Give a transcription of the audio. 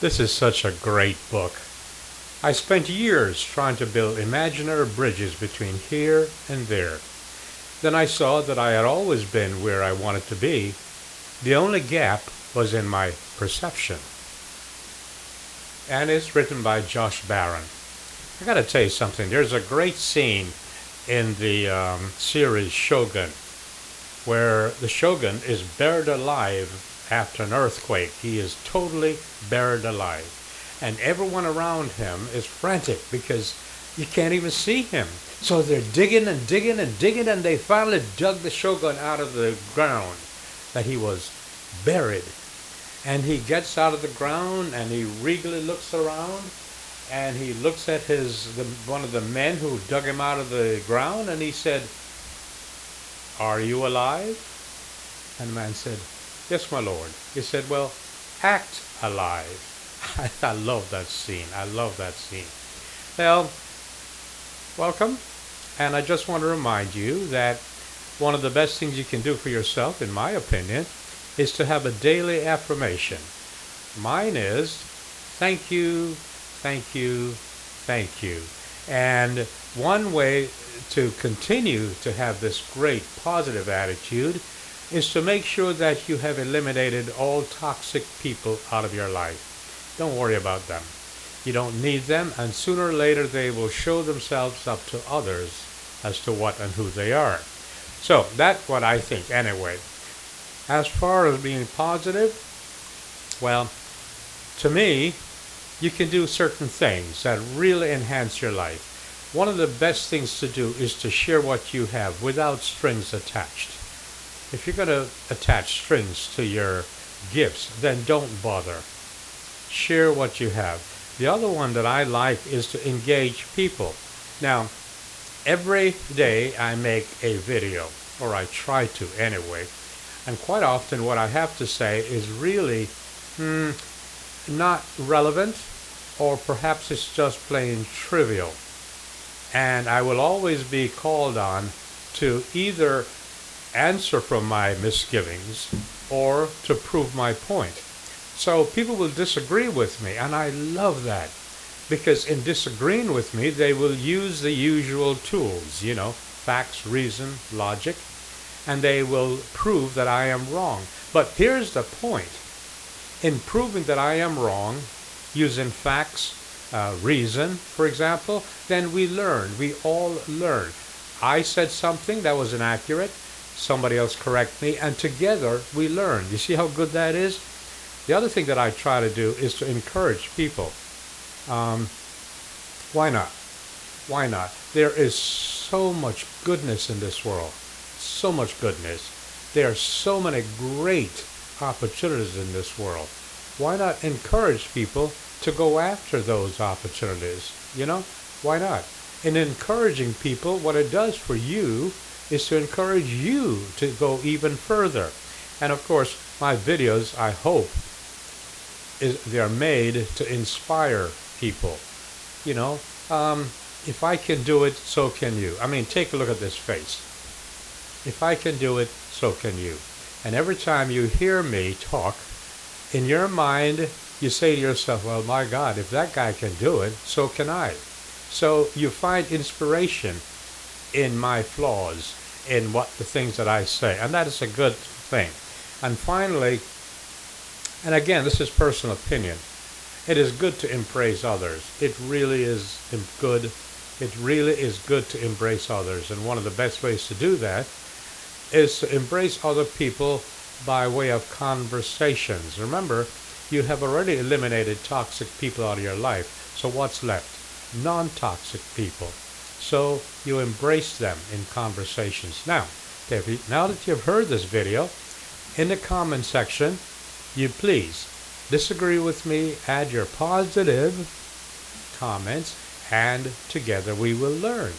This is such a great book. I spent years trying to build imaginary bridges between here and there. Then I saw that I had always been where I wanted to be. The only gap was in my perception. And it's written by Josh Barron. I gotta tell you something. There's a great scene in the series Shogun where the Shogun is buried alive after an earthquake. He is totally buried alive. And everyone around him is frantic because you can't even see him. So they're digging and digging and digging, and they finally dug the Shogun out of the ground that he was buried. And he gets out of the ground and he regally looks around and he looks at one of the men who dug him out of the ground, and he said, "Are you alive?" And the man said, "Yes, my lord." He said, "Well, act alive." I love that scene. I love that scene. Well, welcome. And I just want to remind you that one of the best things you can do for yourself, in my opinion, is to have a daily affirmation. Mine is, thank you, thank you, thank you. And one way to continue to have this great positive attitude is to make sure that you have eliminated all toxic people out of your life. Don't worry about them. You don't need them, and sooner or later they will show themselves up to others as to what and who they are. So that's what I think anyway. As far as being positive, well, to me, you can do certain things that really enhance your life. One of the best things to do is to share what you have without strings attached. If you're going to attach strings to your gifts, then don't bother. Share what you have. The other one that I like is to engage people. Now, every day I make a video, or I try to anyway, and quite often what I have to say is really not relevant, or perhaps it's just plain trivial. And I will always be called on to either answer from my misgivings or to prove my point. So people will disagree with me, and I love that, because in disagreeing with me, they will use the usual tools, facts, reason, logic, and they will prove that I am wrong. But here's the point. In proving that I am wrong, using facts, reason, for example, then we all learn. I said something that was inaccurate, somebody else correct me, and together we learn. You see how good that is? The other thing that I try to do is to encourage people. Why not? Why not? There is so much goodness in this world. So much goodness. There are so many great opportunities in this world. Why not encourage people to go after those opportunities? Why not? In encouraging people, what it does for you is to encourage you to go even further. And of course, my videos, I hope, they are made to inspire people. If I can do it, so can you. I mean, take a look at this face. If I can do it, so can you. And every time you hear me talk, in your mind, you say to yourself, well, my God, if that guy can do it, so can I. So you find inspiration in my flaws, in the things that I say. And that is a good thing. And finally, and again, this is personal opinion, it is good to embrace others. It really is good. It really is good to embrace others. And one of the best ways to do that is to embrace other people by way of conversations. Remember, you have already eliminated toxic people out of your life. So what's left? Non-toxic people. So you embrace them in conversations. Now that you've heard this video, in the comment section, you please disagree with me, add your positive comments, and together we will learn.